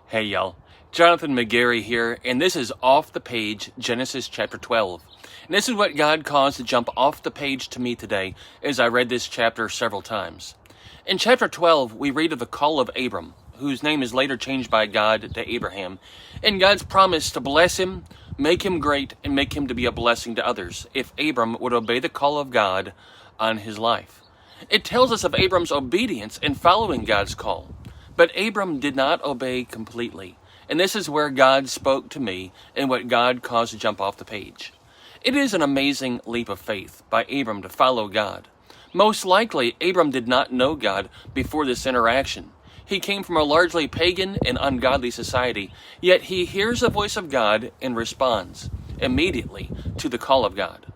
Hey y'all, Jonathan McGarry here, and this is Off the Page, Genesis chapter 12. And this is what God caused to jump off the page to me today as I read this chapter several times. In chapter 12, we read of the call of Abram, whose name is later changed by God to Abraham, and God's promise to bless him, make him great, and make him to be a blessing to others if Abram would obey the call of God on his life. It tells us of Abram's obedience in following God's call. But Abram did not obey completely, and this is where God spoke to me and what God caused to jump off the page. It is an amazing leap of faith by Abram to follow God. Most likely, Abram did not know God before this interaction. He came from a largely pagan and ungodly society, yet he hears the voice of God and responds immediately to the call of God.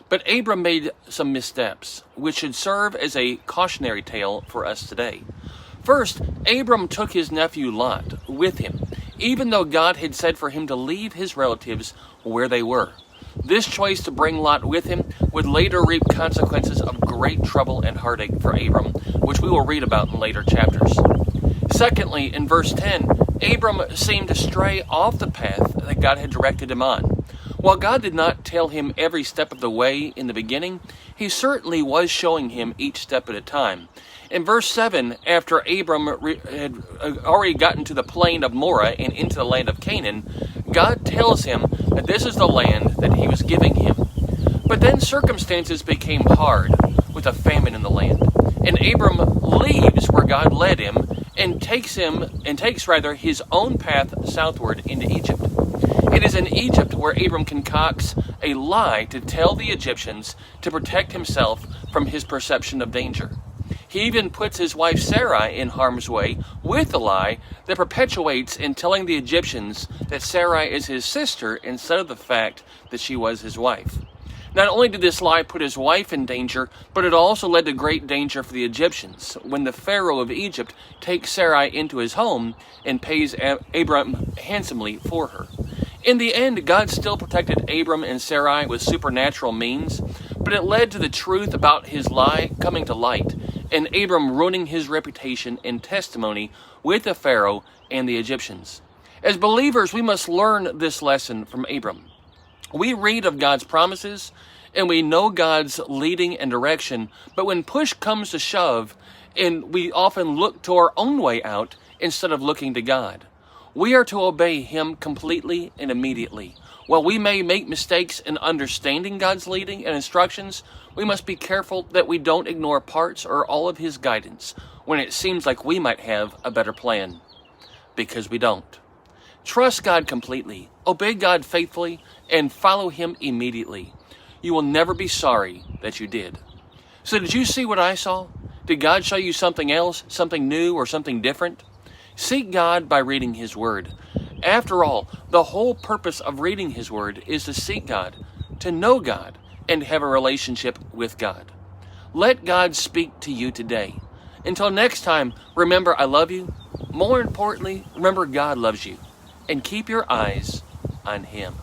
But Abram made some missteps, which should serve as a cautionary tale for us today. First, Abram took his nephew Lot with him, even though God had said for him to leave his relatives where they were. This choice to bring Lot with him would later reap consequences of great trouble and heartache for Abram, which we will read about in later chapters. Secondly, in verse 10, Abram seemed to stray off the path that God had directed him on. While God did not tell him every step of the way in the beginning, he certainly was showing him each step at a time. In verse 7, after Abram had already gotten to the plain of Moreh and into the land of Canaan, God tells him that this is the land that he was giving him. But then circumstances became hard with a famine in the land, and Abram leaves where God led him and takes his own path southward into Egypt. It is in Egypt where Abram concocts a lie to tell the Egyptians to protect himself from his perception of danger. He even puts his wife Sarai in harm's way with a lie that perpetuates in telling the Egyptians that Sarai is his sister instead of the fact that she was his wife. Not only did this lie put his wife in danger, but it also led to great danger for the Egyptians when the Pharaoh of Egypt takes Sarai into his home and pays Abram handsomely for her. In the end, God still protected Abram and Sarai with supernatural means, but it led to the truth about his lie coming to light, and Abram ruining his reputation and testimony with the Pharaoh and the Egyptians. As believers, we must learn this lesson from Abram. We read of God's promises, and we know God's leading and direction, but when push comes to shove, and we often look to our own way out instead of looking to God. We are to obey Him completely and immediately. While we may make mistakes in understanding God's leading and instructions, we must be careful that we don't ignore parts or all of His guidance when it seems like we might have a better plan. Because we don't. Trust God completely, obey God faithfully, and follow Him immediately. You will never be sorry that you did. So did you see what I saw? Did God show you something else, something new, or something different? Seek God by reading His Word. After all, the whole purpose of reading His Word is to seek God, to know God, and have a relationship with God. Let God speak to you today. Until next time, remember I love you. More importantly, remember God loves you. And keep your eyes on Him.